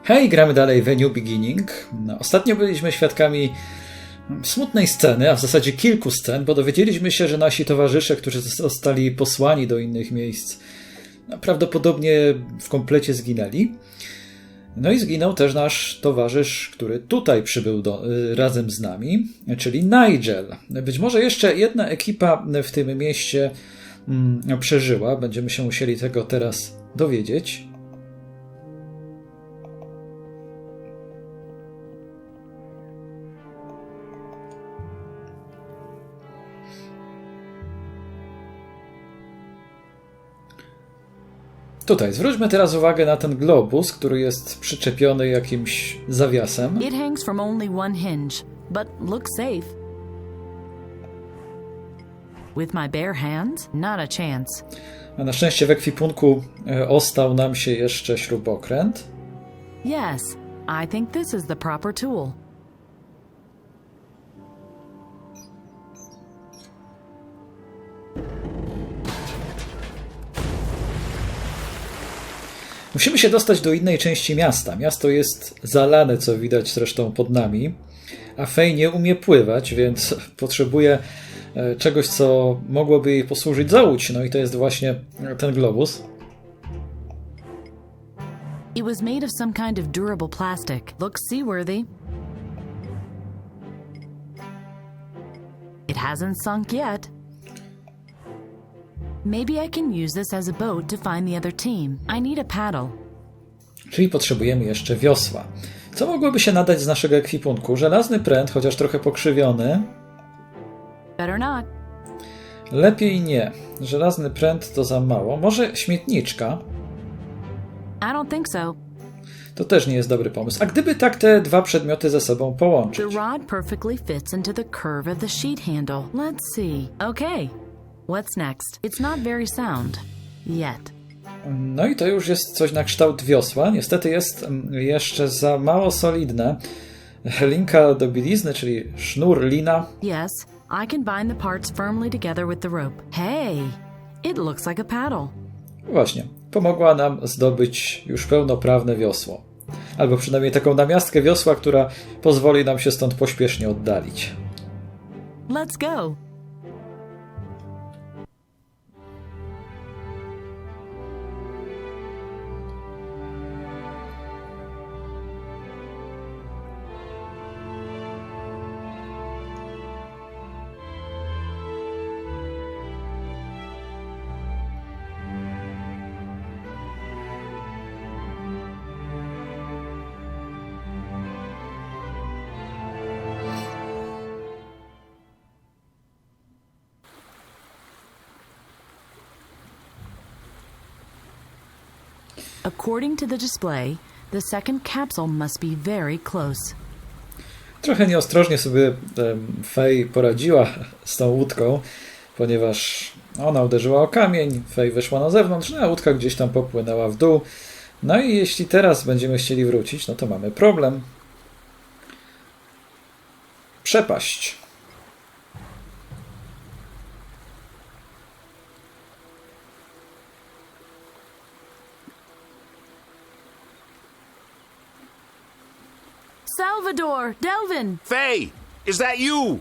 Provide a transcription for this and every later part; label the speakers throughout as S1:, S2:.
S1: Hej, gramy dalej w New Beginning. Ostatnio byliśmy świadkami smutnej sceny, a w zasadzie kilku scen, bo dowiedzieliśmy się, że nasi towarzysze, którzy zostali posłani do innych miejsc, prawdopodobnie w komplecie zginęli. No i zginął też nasz towarzysz, który tutaj przybył razem z nami, czyli Nigel. Być może jeszcze jedna ekipa w tym mieście przeżyła. Będziemy się musieli tego teraz dowiedzieć. Tutaj zwróćmy teraz uwagę na ten globus, który jest przyczepiony jakimś zawiasem.
S2: It hangs from only one hinge, but looks safe. With my bare hands, not a chance.
S1: A na szczęście w ekwipunku ostał nam się jeszcze śrubokręt.
S2: Yes, I think this is the proper tool.
S1: Musimy się dostać do innej części miasta. Miasto jest zalane, co widać zresztą pod nami, a Fej nie umie pływać, więc potrzebuje czegoś, co mogłoby jej posłużyć za łódź. No i to jest właśnie ten globus.
S2: It was made of some kind of durable plastic. Looks seaworthy. It hasn't sunk yet. Maybe I can use this as a boat to find the other team. I need a paddle.
S1: Czyli potrzebujemy jeszcze wiosła. Co mogłoby się nadać z naszego ekwipunku? Żelazny pręt, chociaż trochę pokrzywiony.
S2: Better not.
S1: Lepiej nie. Żelazny pręt to za mało. Może śmietniczka?
S2: I don't think so.
S1: To też nie jest dobry pomysł. A gdyby tak te dwa przedmioty ze sobą połączyć?
S2: The rod perfectly fits into the curve of the sheet handle. Let's see. Okay. What's next? It's not very sound. Yet.
S1: No i to już jest coś na kształt wiosła. Niestety jest jeszcze za mało solidne. Linka do bielizny, czyli sznur, lina.
S2: Yes, I can bind the parts firmly together with the rope. Hey, it looks like a paddle.
S1: Właśnie, pomogła nam zdobyć już pełnoprawne wiosło. Albo przynajmniej taką namiastkę wiosła, która pozwoli nam się stąd pośpiesznie oddalić.
S2: Let's go. According to the display, the second capsule must be very close.
S1: Trochę nieostrożnie sobie Fej poradziła z tą łódką, ponieważ ona uderzyła o kamień, Fej wyszła na zewnątrz, a łódka gdzieś tam popłynęła w dół. No i jeśli teraz będziemy chcieli wrócić, no to mamy problem. Przepaść.
S2: Salvador, Delvin!
S3: Faye, is that you?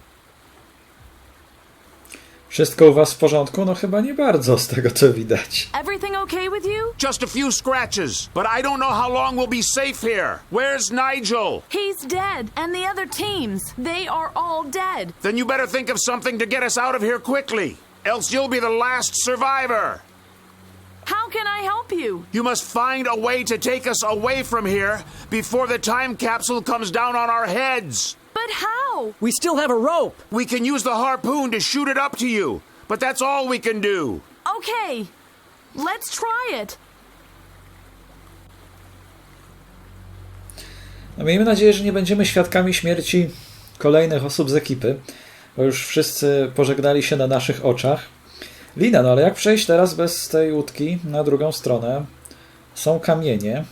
S1: Wszystko u was w porządku? No chyba nie bardzo, z tego co widać.
S2: Everything okay with you?
S3: Just a few scratches, but I don't know how long we'll be safe here. Where's Nigel?
S2: He's dead, and the other teams, they are all dead.
S3: Then you better think of something to get us out of here quickly, else you'll be the last survivor.
S2: How can I help you?
S3: You must find a way to take us away from here before the time capsule comes down on our heads.
S2: But how?
S4: We still have a rope.
S3: We can use the harpoon to shoot it up to you, but that's all we can do.
S2: Okay, let's try it.
S1: No miejmy nadzieję, że nie będziemy świadkami śmierci kolejnych osób z ekipy, bo już wszyscy pożegnali się na naszych oczach. Lina, no ale jak przejść teraz bez tej łódki na drugą stronę? Są kamienie.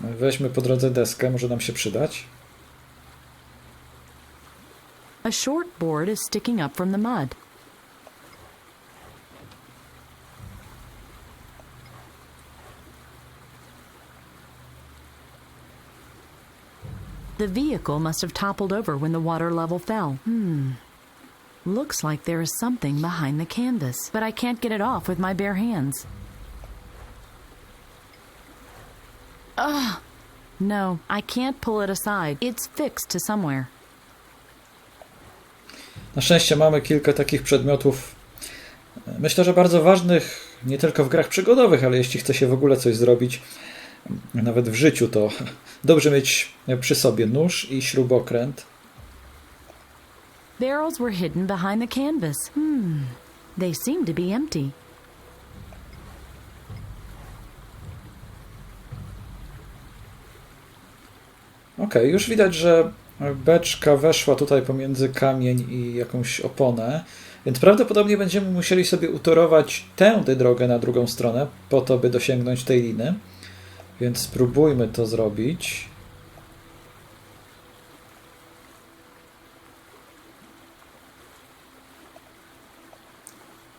S1: Weźmy po drodze deskę, może nam się przydać.
S2: A short board is sticking up from the mud. The vehicle must have toppled over when the water level fell. Looks like there is something behind the canvas, but I can't get it off with my bare hands. Ugh! No, I can't pull it aside. It's fixed to somewhere.
S1: Na szczęście mamy kilka takich przedmiotów, myślę, że bardzo ważnych nie tylko w grach przygodowych, ale jeśli chce się w ogóle coś zrobić, nawet w życiu, to dobrze mieć przy sobie nóż i śrubokręt.
S2: Barrels were hidden behind the canvas. They seem to be empty.
S1: Okej, już widać, że beczka weszła tutaj pomiędzy kamień i jakąś oponę, więc prawdopodobnie będziemy musieli sobie utorować tędy drogę na drugą stronę, po to, by dosięgnąć tej liny. Więc spróbujmy to zrobić.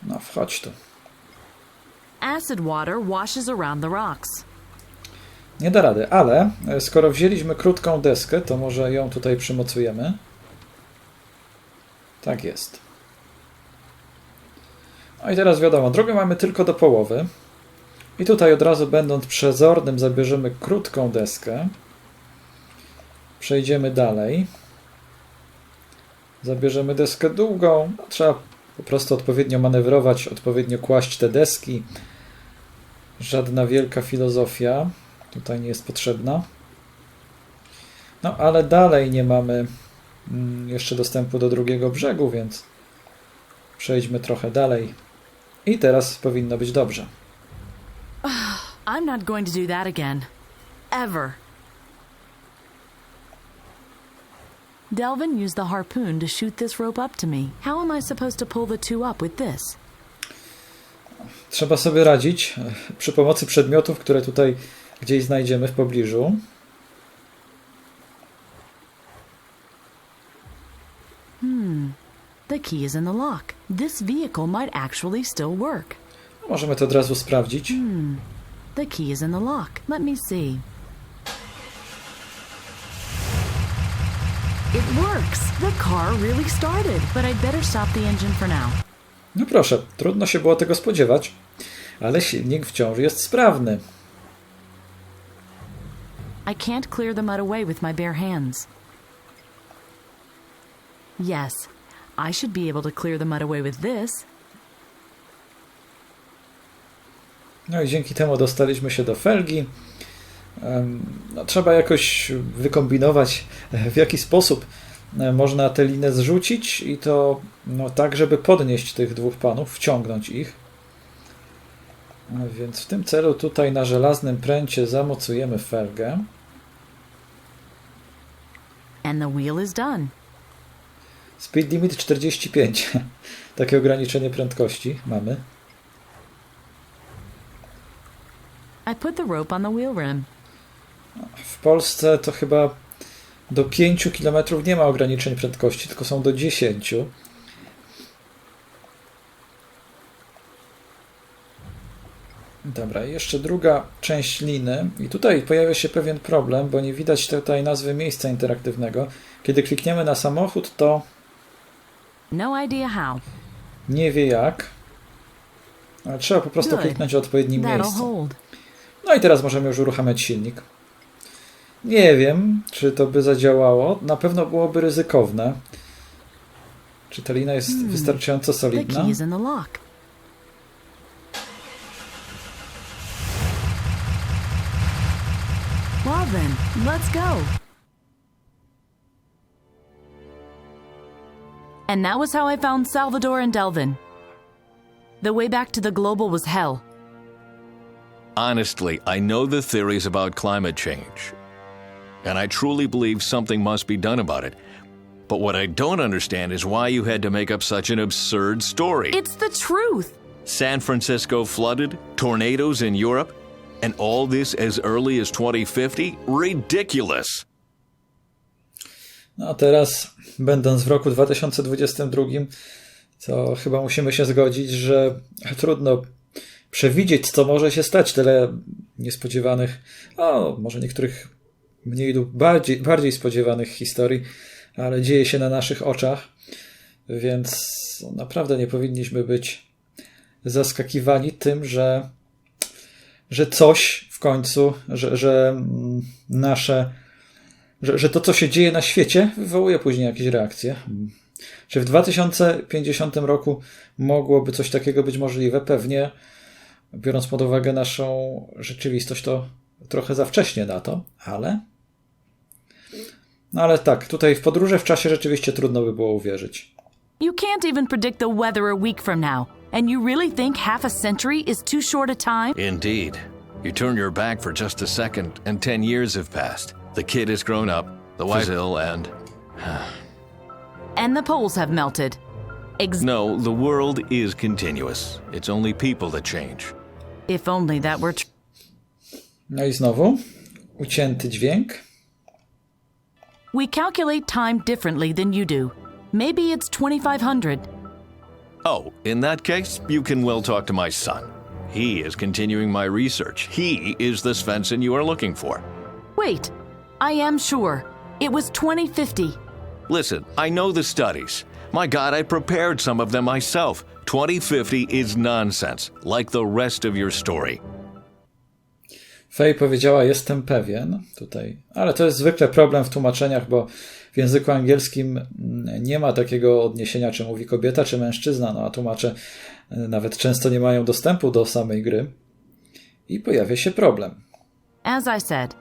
S1: No, wchodź tu.
S2: Acid water washes around the rocks.
S1: Nie da rady, ale skoro wzięliśmy krótką deskę, to może ją tutaj przymocujemy. Tak jest. No i teraz wiadomo, drogę mamy tylko do połowy. I tutaj od razu, będąc przezornym, zabierzemy krótką deskę. Przejdziemy dalej. Zabierzemy deskę długą. No, trzeba po prostu odpowiednio manewrować, odpowiednio kłaść te deski. Żadna wielka filozofia tutaj nie jest potrzebna. No ale dalej nie mamy jeszcze dostępu do drugiego brzegu, więc przejdźmy trochę dalej. I teraz powinno być dobrze.
S2: I'm not going to do that again. Ever. Delvin used the harpoon to shoot this rope up to me. How am I supposed to pull the two up with this?
S1: Trzeba sobie radzić przy pomocy przedmiotów, które tutaj gdzieś znajdziemy w pobliżu.
S2: The key is in the lock. This vehicle might actually still work.
S1: Możemy to od razu sprawdzić.
S2: The key is in the lock. Let me see. It works. The car really started, but I'd better stop the engine for now.
S1: No proszę, trudno się było tego spodziewać, ale silnik wciąż jest sprawny.
S2: I can't clear the mud away with my bare hands. Yes, I should be able to clear the mud away with this.
S1: No i dzięki temu dostaliśmy się do felgi. No, trzeba jakoś wykombinować, w jaki sposób można tę linę zrzucić i to no, tak, żeby podnieść tych dwóch panów, wciągnąć ich. Więc w tym celu tutaj na żelaznym pręcie zamocujemy felgę.
S2: And the wheel is done.
S1: Speed limit 45. Takie ograniczenie prędkości mamy.
S2: I put the rope on the wheel rim.
S1: W Polsce to chyba do 5 km nie ma ograniczeń prędkości, tylko są do 10. Dobra, jeszcze druga część liny. I tutaj pojawia się pewien problem, bo nie widać tutaj nazwy miejsca interaktywnego. Kiedy klikniemy na samochód, to
S2: No idea how.
S1: nie wie jak. Ale trzeba po prostu
S2: Good.
S1: kliknąć w odpowiednim
S2: That'll
S1: miejscu.
S2: hold.
S1: No i teraz możemy już uruchamiać silnik. Nie wiem, czy to by zadziałało. Na pewno byłoby ryzykowne. Czy ta lina jest wystarczająco
S2: The
S1: solidna?
S2: key is in the lock. Well then, let's go. And that was how I found Salvador and Delvin. The way back to the global was hell.
S4: Honestly, I know the theories about climate change, and I truly believe something must be done about it. But what I don't understand is why you had to make up such an absurd story.
S2: It's the truth.
S4: San Francisco flooded, tornadoes in Europe, and all this as early as 2050? Ridiculous!
S1: No a teraz, będąc w roku 2022, to chyba musimy się zgodzić, że trudno przewidzieć, co może się stać. Tyle niespodziewanych, może niektórych mniej lub bardziej spodziewanych historii, ale dzieje się na naszych oczach, więc naprawdę nie powinniśmy być zaskakiwani tym, że coś w końcu, że to, co się dzieje na świecie, wywołuje później jakieś reakcje. Czy w 2050 roku mogłoby coś takiego być możliwe? Pewnie, biorąc pod uwagę naszą rzeczywistość, to trochę za wcześnie na to, ale tak, tutaj w podróże w czasie rzeczywiście trudno by było uwierzyć.
S2: You can't even predict the weather a week from now, and you really think half a century is too short a time?
S4: Indeed. You turn your back for just a second, and 10 years have passed. The kid has grown up, the wife's ill, and...
S2: And the poles have melted.
S4: No, the world is continuous. It's only people that change.
S2: If only that were true.
S1: No i znowu ucięty dźwięk.
S2: We calculate time differently than you do. Maybe it's 2500.
S4: Oh, in that case, you can well talk to my son. He is continuing my research. He is the Svensson you are looking for.
S2: Wait, I am sure. It was 2050.
S4: Listen, I know the studies. My God, I prepared some of them myself. 2050 is nonsense, like the rest of your story.
S1: Faye powiedziała, jestem pewien, tutaj, ale to jest zwykle problem w tłumaczeniach, bo w języku angielskim nie ma takiego odniesienia, czy mówi kobieta, czy mężczyzna, no a tłumacze nawet często nie mają dostępu do samej gry i pojawia się problem.
S2: As I said,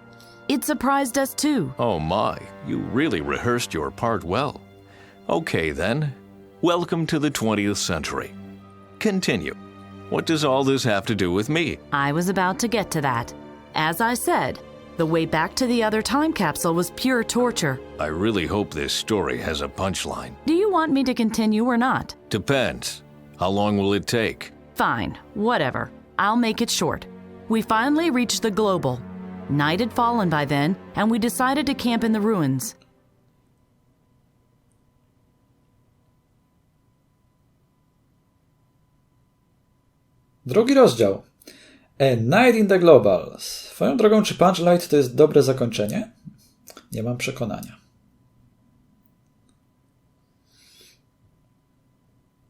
S2: it surprised us too.
S4: Oh my, you really rehearsed your part well. Okay then, welcome to the 20th century. Continue. What does all this have to do with me?
S2: I was about to get to that. As I said, the way back to the other time capsule was pure torture.
S4: I really hope this story has a punchline.
S2: Do you want me to continue or not?
S4: Depends. How long will it take?
S2: Fine, whatever. I'll make it short. We finally reached the global. Night had fallen by then, and we decided to camp in the ruins.
S1: Drugi rozdział. A Night in the Global. Swoją drogą, czy punchline to jest dobre zakończenie? Nie mam przekonania.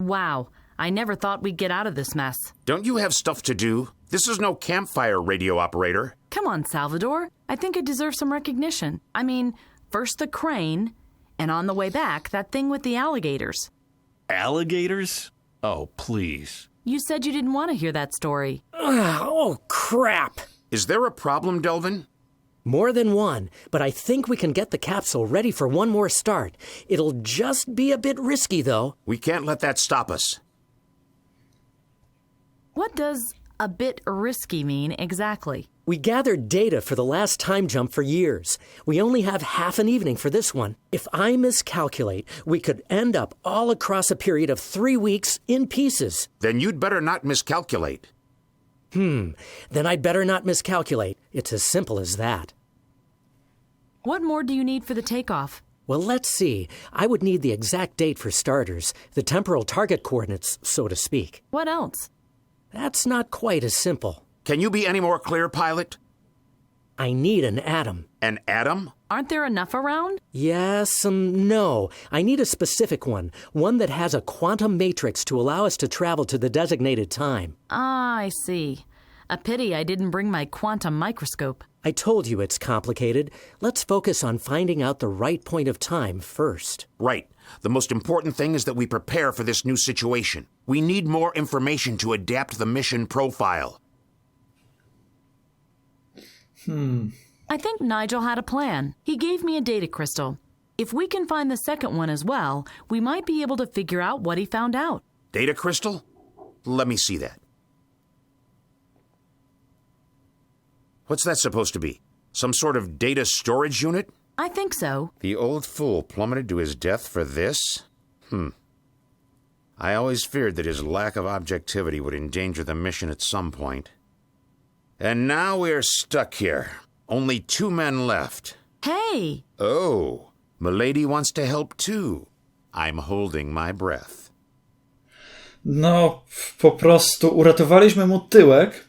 S2: Wow, I never thought we'd get out of this mess.
S3: Don't you have stuff to do? This is no campfire, radio operator.
S2: Come on, Salvador. I think I deserve some recognition. I mean, first the crane, and on the way back, that thing with the alligators.
S4: Alligators? Oh, please.
S2: You said you didn't want to hear that story.
S5: Oh, crap.
S3: Is there a problem, Delvin?
S5: More than one, but I think we can get the capsule ready for one more start. It'll just be a bit risky, though.
S3: We can't let that stop us.
S2: What does a bit risky mean exactly?
S5: We gathered data for the last time jump for years. We only have half an evening for this one. If I miscalculate, we could end up all across a period of 3 weeks in pieces.
S3: Then you'd better not miscalculate.
S5: Then I'd better not miscalculate. It's as simple as that.
S2: What more do you need for the takeoff?
S5: Well, let's see. I would need the exact date for starters, the temporal target coordinates, so to speak.
S2: What else?
S5: That's not quite as simple.
S3: Can you be any more clear, pilot?
S5: I need an atom.
S3: An atom?
S2: Aren't there enough around?
S5: Yes, no. I need a specific one that has a quantum matrix to allow us to travel to the designated time.
S2: Ah, I see. A pity I didn't bring my quantum microscope.
S5: I told you it's complicated. Let's focus on finding out the right point of time first.
S3: Right. The most important thing is that we prepare for this new situation. We need more information to adapt the mission profile.
S2: I think Nigel had a plan. He gave me a data crystal. If we can find the second one as well, we might be able to figure out what he found out.
S3: Data crystal? Let me see that. What's that supposed to be? Some sort of data storage unit?
S2: I think so.
S3: The old fool plummeted to his death for this? I always feared that his lack of objectivity would endanger the mission at some point. And now we're stuck here. Only 2 men left.
S2: Hey!
S3: Oh, Milady wants to help too. I'm holding my breath.
S1: No, po prostu uratowaliśmy mu tyłek,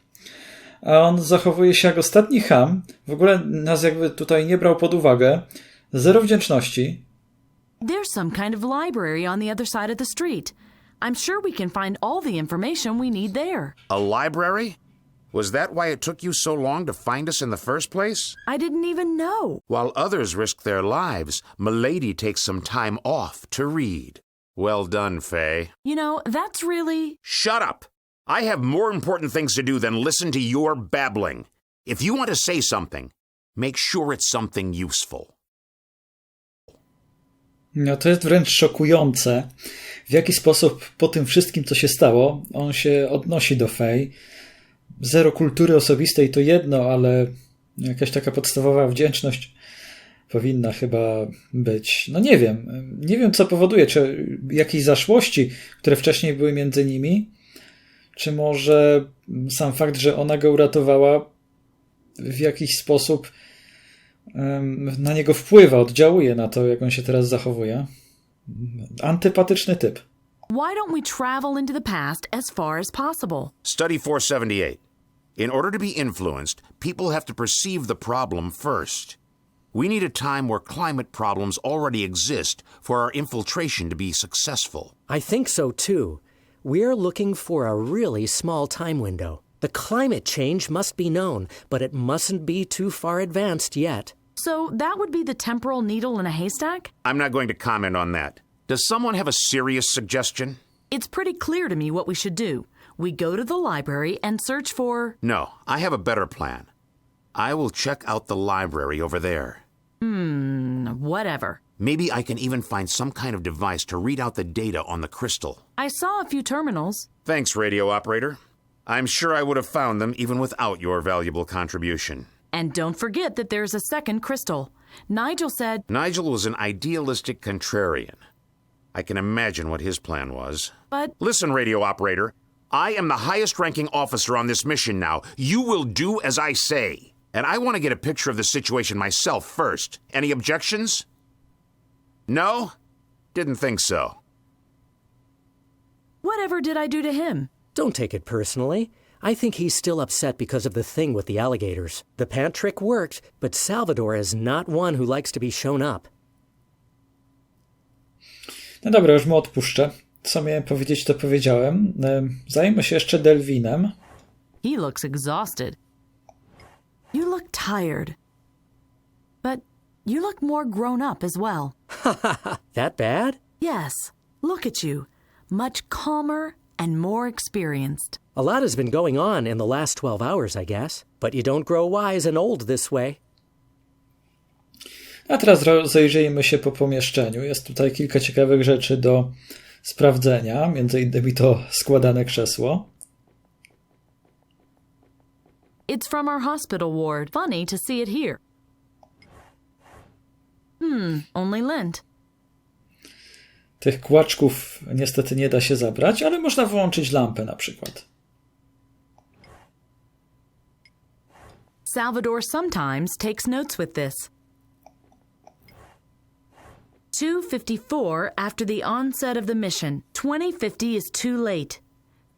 S1: a on zachowuje się jak ostatni cham. W ogóle nas jakby tutaj nie brał pod uwagę. Zero wdzięczności.
S2: There's some kind of library on the other side of the street. I'm sure we can find all the information we need there.
S3: A library? Was that why it took you so long to find us in the first place?
S2: I didn't even know.
S3: While others risk their lives, Milady takes some time off to read. Well done, Faye.
S2: You know, that's really...
S3: Shut up! I have more important things to do than listen to your babbling. If you want to say something, make sure it's something useful.
S1: No to jest wręcz szokujące, w jaki sposób po tym wszystkim, co się stało, on się odnosi do Faye. Zero kultury osobistej to jedno, ale jakaś taka podstawowa wdzięczność powinna chyba być. No nie wiem. Nie wiem, co powoduje. Czy jakieś zaszłości, które wcześniej były między nimi, czy może sam fakt, że ona go uratowała, w jakiś sposób na niego wpływa, oddziałuje na to, jak on się teraz zachowuje. Antypatyczny typ.
S2: Why don't we travel into the past as far as possible?
S3: Study 478. In order to be influenced, people have to perceive the problem first. We need a time where climate problems already exist for our infiltration to be successful.
S5: I think so too. We're looking for a really small time window. The climate change must be known, but it mustn't be too far advanced yet.
S2: So that would be the temporal needle in a haystack?
S3: I'm not going to comment on that. Does someone have a serious suggestion?
S2: It's pretty clear to me what we should do. We go to the library and search for...
S3: No, I have a better plan. I will check out the library over there.
S2: Whatever.
S3: Maybe I can even find some kind of device to read out the data on the crystal.
S2: I saw a few terminals.
S3: Thanks, radio operator. I'm sure I would have found them even without your valuable contribution.
S2: And don't forget that there's a second crystal. Nigel said...
S3: Nigel was an idealistic contrarian. I can imagine what his plan was.
S2: But...
S3: Listen, radio operator. I am the highest-ranking officer on this mission now. You will do as I say. And I want to get a picture of the situation myself first. Any objections? No? Didn't think so.
S2: Whatever did I do to him?
S5: Don't take it personally. I think he's still upset because of the thing with the alligators. The pant trick worked, but Salvador is not one who likes to be shown up.
S1: No dobra, już mu odpuszczę. Co miałem powiedzieć, to powiedziałem. Zajmę się jeszcze Delwinem.
S2: He looks exhausted. You look tired. But you look more grown up as well.
S5: That bad?
S2: Yes. Look at you. Much calmer and more experienced.
S5: A lot has been going on in the last 12 hours, I guess. But you don't grow wise and old this way.
S1: A teraz rozejrzyjmy się po pomieszczeniu. Jest tutaj kilka ciekawych rzeczy do sprawdzenia. Między innymi to składane krzesło.
S2: It's from our hospital ward. Funny to see it here. Only lint.
S1: Tych kłaczków niestety nie da się zabrać, ale można wyłączyć lampę na przykład.
S2: Salvador sometimes takes notes with this. 2:54 after the onset of the mission. 2050 is too late.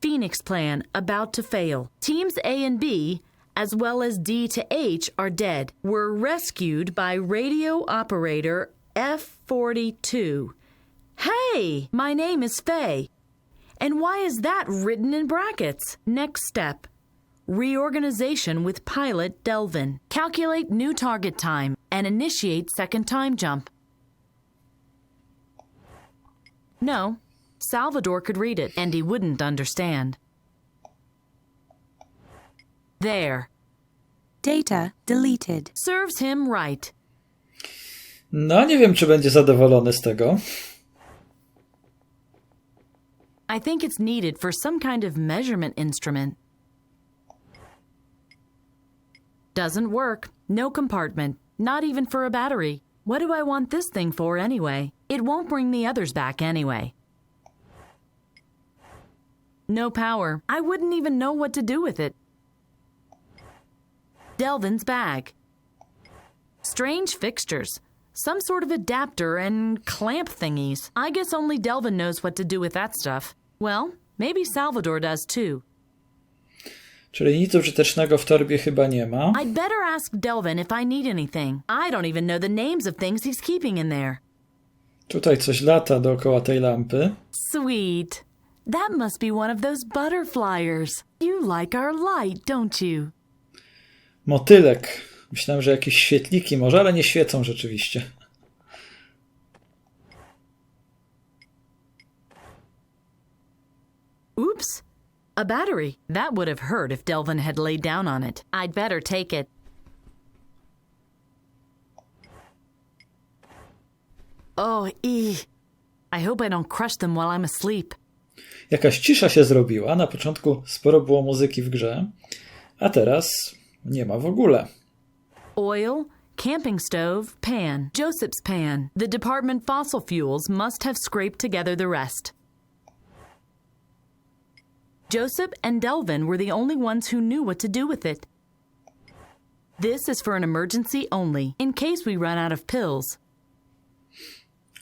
S2: Phoenix plan about to fail. Teams A and B, as well as D to H, are dead. Were rescued by radio operator F-42. Hey, my name is Faye. And why is that written in brackets? Next step. Reorganization with pilot Delvin. Calculate new target time and initiate second time jump. No, Salvador could read it, and he wouldn't understand. There.
S6: Data deleted.
S2: Serves him right.
S1: No, nie wiem, czy będzie zadowolony z tego.
S2: I think it's needed for some kind of measurement instrument. Doesn't work. No compartment. Not even for a battery. What do I want this thing for anyway? It won't bring the others back anyway. No power. I wouldn't even know what to do with it. Delvin's bag. Strange fixtures. Some sort of adapter and clamp thingies. I guess only Delvin knows what to do with that stuff. Well, maybe Salvador does too.
S1: Czyli nic użytecznego w torbie chyba nie ma.
S2: I'd better ask Delvin if I need anything. I don't even know the names of things he's keeping in there.
S1: Tutaj coś lata dookoła tej lampy.
S2: Sweet. That must be one of those butterflyers. You like our light, don't you?
S1: Motylek. Myślałem, że jakieś świetliki może, ale nie świecą rzeczywiście.
S2: Oops. A battery. That would have hurt if Delvin had laid down on it. I'd better take it. Oh, I hope I don't crush them while I'm asleep.
S1: Jakaś cisza się zrobiła. Na początku sporo było muzyki w grze, a teraz nie ma w ogóle.
S2: Oil, camping stove, pan, Joseph's pan. The department fossil fuels must have scraped together the rest. Joseph and Delvin were the only ones who knew what to do with it. This is for an emergency only, in case we run out of pills.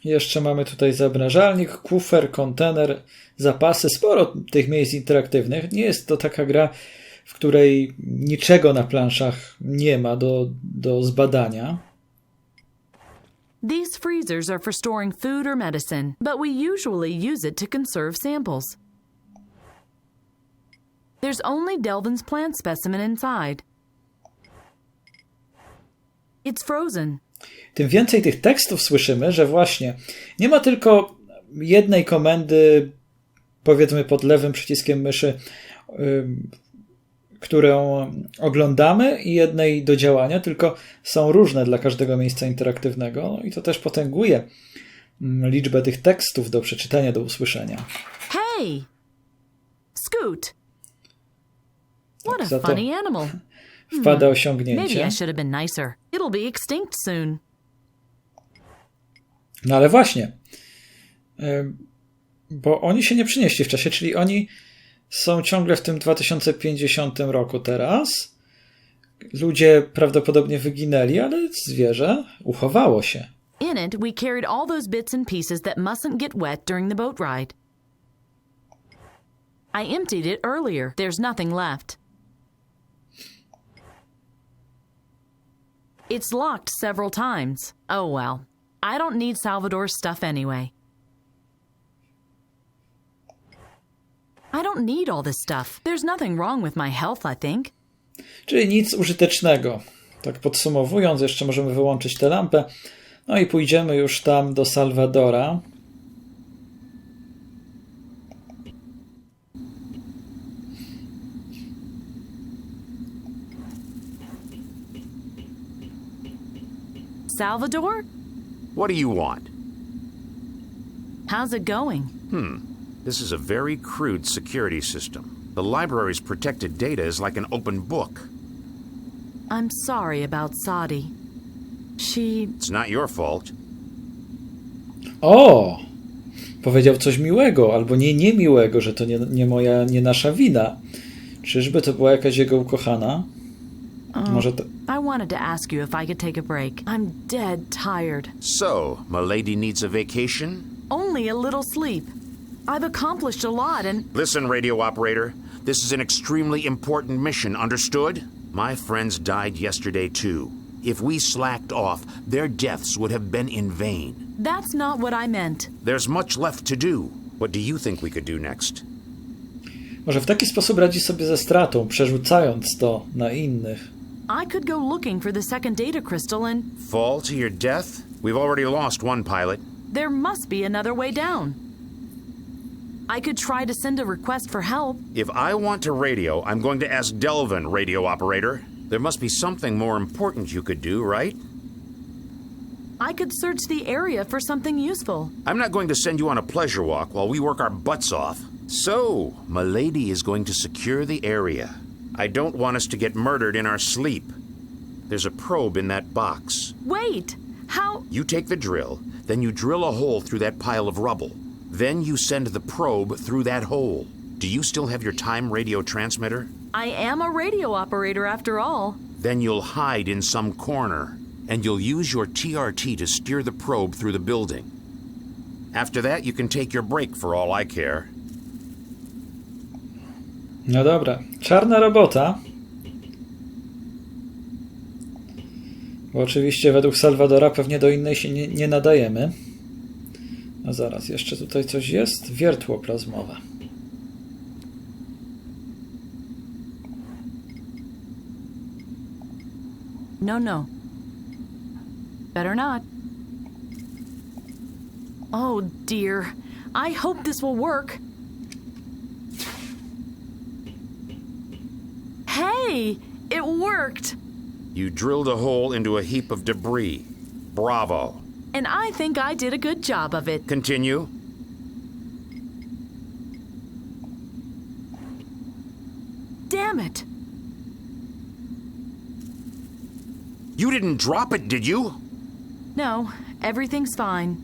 S1: Jeszcze mamy tutaj zamrażalnik, kufer, kontener, zapasy, sporo tych miejsc interaktywnych. Nie jest to taka gra, w której niczego na planszach nie ma do zbadania.
S2: These freezers are for storing food or medicine, but we usually use it to conserve samples. There's only Delvin's plant specimen inside. It's frozen.
S1: Tym więcej tych tekstów słyszymy, że właśnie nie ma tylko jednej komendy, powiedzmy pod lewym przyciskiem myszy, którą oglądamy i jednej do działania, tylko są różne dla każdego miejsca interaktywnego. No i to też potęguje liczbę tych tekstów do przeczytania, do usłyszenia.
S2: Hey! Scoot! What
S1: Za
S2: a
S1: to
S2: funny animal.
S1: wpada
S2: Maybe
S1: osiągnięcie.
S2: I should have been nicer. It'll be extinct soon.
S1: No ale właśnie, bo oni się nie przynieśli w czasie, czyli oni są ciągle w tym 2050 roku teraz. Ludzie prawdopodobnie wyginęli, ale zwierzę uchowało się.
S2: In it, we carried all those bits and pieces that mustn't get wet during the boat ride. I emptied it earlier. There's nothing left. It's locked several times. Oh well. I don't need Salvador's stuff anyway. I don't need all this stuff. There's nothing wrong with my health, I think.
S1: Czyli nic użytecznego. Tak podsumowując, jeszcze możemy wyłączyć tę lampę. No i pójdziemy już tam do Salvadora.
S2: Salvador?
S3: What do you want?
S2: How's it going?
S3: This is a very crude security system. The library's protected data is like an open book.
S2: I'm sorry about Sadi.
S3: It's not your fault.
S1: O! Powiedział coś miłego, albo niemiłego, że to nie nasza wina. Czyżby to była jakaś jego ukochana? Może to...
S2: I wanted to ask you if I could take a break. I'm dead tired.
S3: So, milady needs a vacation?
S2: Only a little sleep. I've accomplished a lot and...
S3: Listen, radio operator. This is an extremely important mission, understood? My friends died yesterday, too. If we slacked off, their deaths would have been in vain.
S2: That's not what I meant.
S3: There's much left to do. What do you think we could do next?
S1: Może w taki sposób radzi sobie ze stratą, przerzucając to na innych.
S2: I could go looking for the second data crystal and...
S3: Fall to your death? We've already lost one pilot.
S2: There must be another way down. I could try to send a request for help.
S3: If I want to radio, I'm going to ask Delvin, radio operator. There must be something more important you could do, right?
S2: I could search the area for something useful.
S3: I'm not going to send you on a pleasure walk while we work our butts off. So, milady is going to secure the area. I don't want us to get murdered in our sleep. There's a probe in that box.
S2: Wait! How...
S3: You take the drill, then you drill a hole through that pile of rubble. Then you send the probe through that hole. Do you still have your time radio transmitter?
S2: I am a radio operator after all.
S3: Then you'll hide in some corner, and you'll use your TRT to steer the probe through the building. After that, you can take your break for all I care.
S1: No dobra, czarna robota. Bo oczywiście według Salwadora pewnie do innej się nie nadajemy. A zaraz, jeszcze tutaj coś jest. Wiertło plazmowe.
S2: No. Better not. Oh dear. I hope this will work. Hey! It worked!
S3: You drilled a hole into a heap of debris. Bravo.
S2: And I think I did a good job of it.
S3: Continue.
S2: Damn it!
S3: You didn't drop it, did you?
S2: No, everything's fine.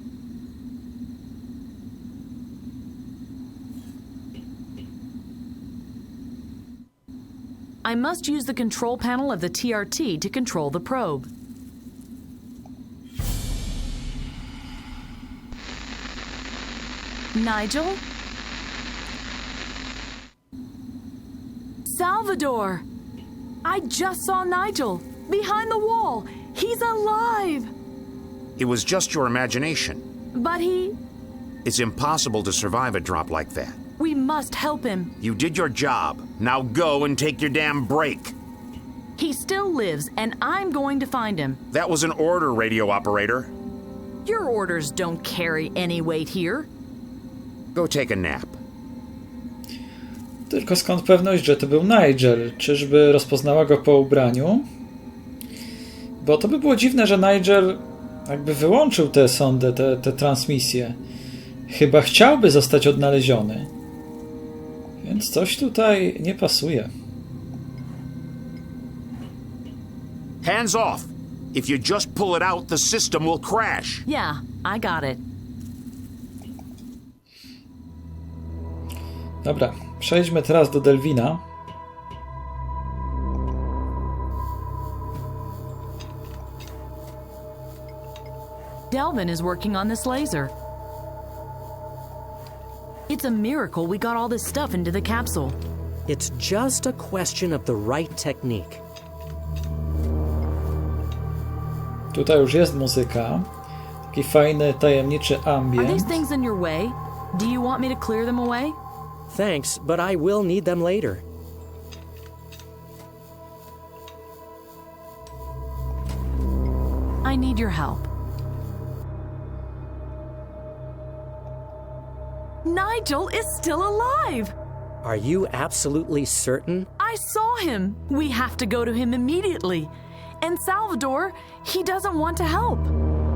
S2: I must use the control panel of the TRT to control the probe. Nigel? Salvador! I just saw Nigel! Behind the wall! He's alive!
S3: It was just your imagination.
S2: But
S3: It's impossible to survive a drop like that.
S2: we must help him.
S3: You did your job. Now go and take your damn break.
S2: He still lives, and I'm going to find him.
S3: That was an order, radio operator.
S2: Your orders don't carry any weight here.
S3: Go take a nap.
S1: Tylko skąd pewność, że to był Nigel? Czyżby rozpoznała go po ubraniu? Bo to by było dziwne, że Nigel jakby wyłączył tę sondę, tę transmisję. Chyba chciałby zostać odnaleziony. Więc coś tutaj nie pasuje.
S3: Hands off. If you just pull it out, the system will crash.
S2: Yeah, I got it.
S1: Dobra, przejdźmy teraz do Delwina.
S2: Delvin is working on this laser. It's a miracle we got all this stuff into the capsule.
S5: It's just a question of the right technique.
S1: Tutaj już jest muzyka. Taki fajny, tajemniczy
S2: Are
S1: ambient.
S2: these things in your way? Do you want me to clear them away?
S5: Thanks, but I will need them later.
S2: I need your help. Nigel is still alive!
S5: Are you absolutely certain?
S2: I saw him! We have to go to him immediately. And Salvador, he doesn't want to help.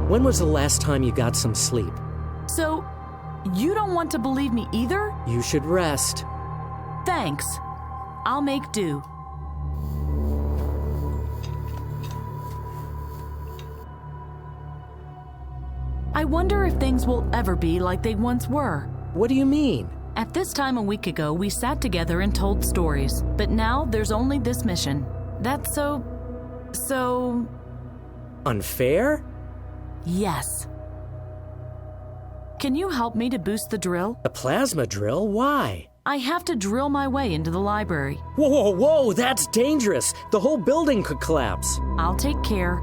S5: When was the last time you got some sleep?
S2: So, you don't want to believe me either?
S5: You should rest.
S2: Thanks. I'll make do. I wonder if things will ever be like they once were.
S5: What do you mean?
S2: At this time a week ago, we sat together and told stories. But now there's only this mission. That's so...
S5: Unfair?
S2: Yes. Can you help me to boost the drill?
S5: A plasma drill? Why?
S2: I have to drill my way into the library.
S5: Whoa, that's dangerous. The whole building could collapse.
S2: I'll take care.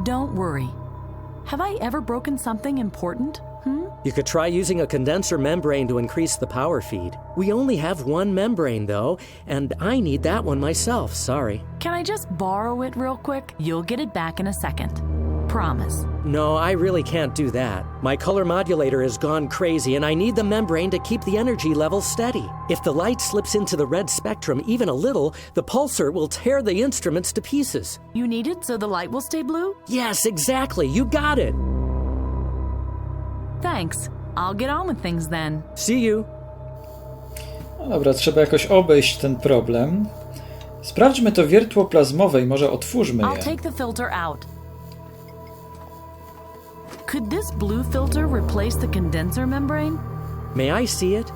S2: Don't worry. Have I ever broken something important?
S5: You could try using a condenser membrane to increase the power feed. We only have one membrane, though, and I need that one myself, sorry.
S2: Can I just borrow it real quick? You'll get it back in a second. Promise.
S5: No, I really can't do that. My color modulator has gone crazy, and I need the membrane to keep the energy level steady. If the light slips into the red spectrum even a little, the pulsar will tear the instruments to pieces.
S2: You need it so the light will stay blue?
S5: Yes, exactly. You got it.
S2: Thanks. I'll get on with things then.
S5: See you.
S1: No dobra, trzeba jakoś obejść ten problem. Sprawdźmy to wiertło plazmowe i może otwórzmy
S2: I'll
S1: je.
S2: take the filter out. Could this blue filter replace the condenser membrane?
S5: May I see it?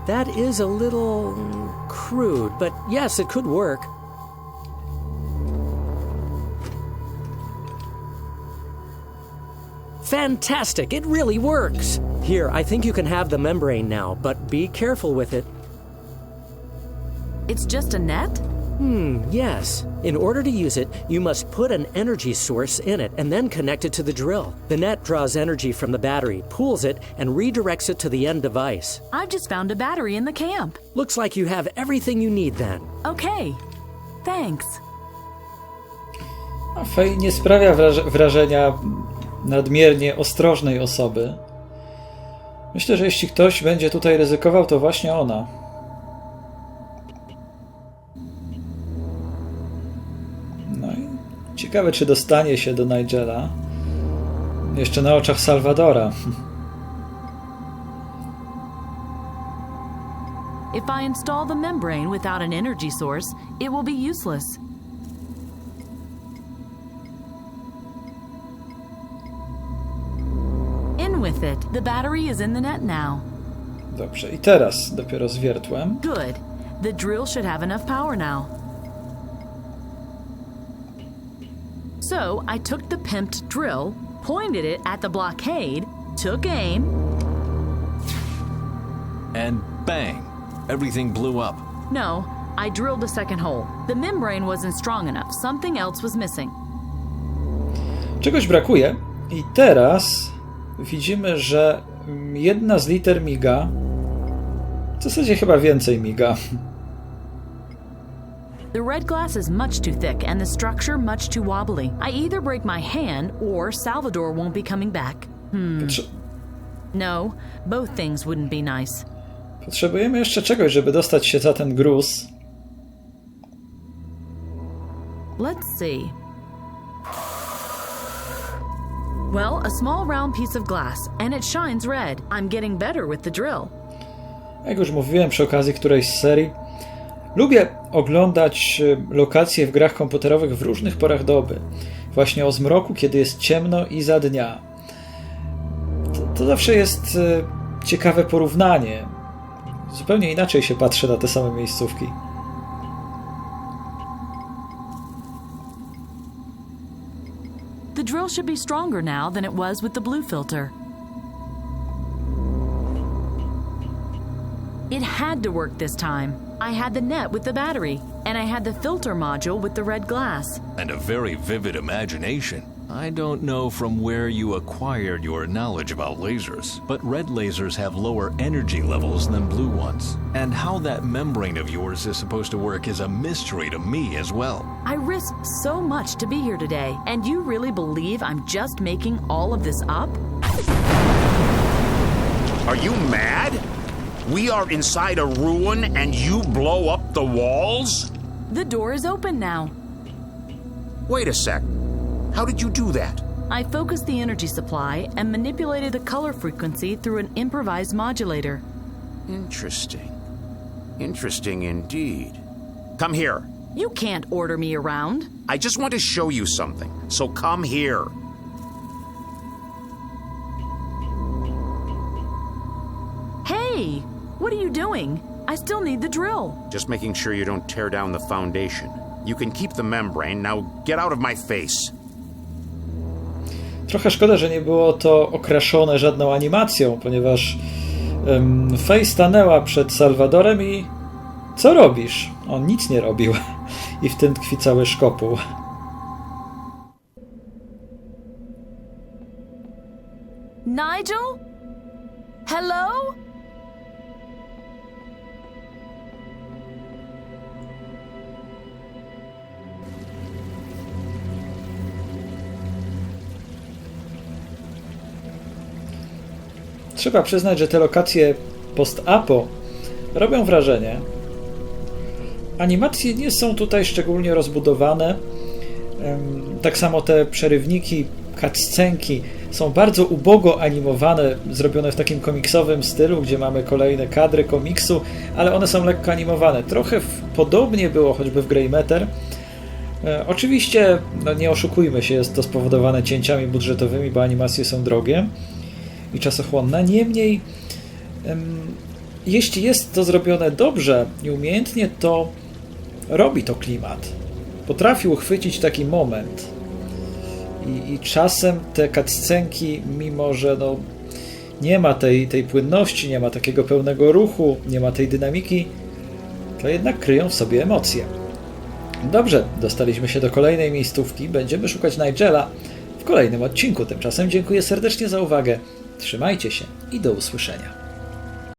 S5: That is a little crude, but yes, it could work. Fantastic! It really works! Here, I think you can have the membrane now, but be careful with it.
S2: It's just a net?
S5: Yes. In order to use it, you must put an energy source in it and then connect it to the drill. The net draws energy from the battery, pools it, and redirects it to the end device.
S2: I've just found a battery in the camp.
S5: Looks like you have everything you need then.
S2: Okay. Thanks.
S1: Fej nie sprawia wrażenia nadmiernie ostrożnej osoby. Myślę, że jeśli ktoś będzie tutaj ryzykował, to właśnie ona. No i ciekawe, czy dostanie się do Nigela. Jeszcze na oczach Salvadora.
S2: If I install the membrane without an energy source, it will be useless. In with it. The battery is in the net now.
S1: Dobrze, i teraz dopiero z wiertłem.
S2: Good. The drill should have enough power now. So I took the pimped drill, pointed it at the blockade, took aim,
S4: And bang! Everything blew up.
S2: No, I drilled a second hole. The membrane wasn't strong enough. Something else was missing.
S1: Czegoś brakuje i teraz widzimy, że jedna z liter miga. W zasadzie chyba więcej miga.
S2: The red glass is much too thick and the structure much too wobbly. I either break my hand or Salvador won't be coming back. No, both things wouldn't be nice.
S1: Potrzebujemy jeszcze czegoś, żeby dostać się za ten gruz.
S2: Let's see. Well, a small round piece of glass, and it shines red. I'm getting better with the drill.
S1: Jak już mówiłem przy okazji którejś z serii, lubię oglądać lokacje w grach komputerowych w różnych porach doby. Właśnie o zmroku, kiedy jest ciemno i za dnia. To zawsze jest ciekawe porównanie. Zupełnie inaczej się patrzy na te same miejscówki.
S2: The drill should be stronger now than it was with the blue filter. It had to work this time. I had the net with the battery, and I had the filter module with the red glass.
S4: And a very vivid imagination. I don't know from where you acquired your knowledge about lasers, but red lasers have lower energy levels than blue ones. And how that membrane of yours is supposed to work is a mystery to me as well.
S2: I risked so much to be here today, and you really believe I'm just making all of this up?
S3: Are you mad? We are inside a ruin and you blow up the walls?
S2: The door is open now.
S3: Wait a sec. How did you do that?
S2: I focused the energy supply and manipulated the color frequency through an improvised modulator.
S3: Interesting. Interesting indeed. Come here.
S2: You can't order me around.
S3: I just want to show you something, so come here.
S2: Hey, what are you doing? I still need the drill.
S3: Just making sure you don't tear down the foundation. You can keep the membrane. Now get out of my face.
S1: Trochę szkoda, że nie było to okraszone żadną animacją, ponieważ Faye stanęła przed Salvadorem i co robisz? On nic nie robił. I w tym tkwi cały szkopuł.
S2: Nigel? Hello?
S1: Trzeba przyznać, że te lokacje post-apo robią wrażenie. Animacje nie są tutaj szczególnie rozbudowane. Tak samo te przerywniki, cutscenki są bardzo ubogo animowane, zrobione w takim komiksowym stylu, gdzie mamy kolejne kadry komiksu, ale one są lekko animowane. Trochę podobnie było choćby w Grey Matter. Oczywiście, no nie oszukujmy się, jest to spowodowane cięciami budżetowymi, bo animacje są drogie i czasochłonne. Niemniej, jeśli jest to zrobione dobrze i umiejętnie, to robi to klimat. Potrafi uchwycić taki moment. I czasem te cutscenki, mimo że no, nie ma tej płynności, nie ma takiego pełnego ruchu, nie ma tej dynamiki, to jednak kryją w sobie emocje. Dobrze, dostaliśmy się do kolejnej miejscówki, będziemy szukać Nigela w kolejnym odcinku. Tymczasem dziękuję serdecznie za uwagę, trzymajcie się i do usłyszenia.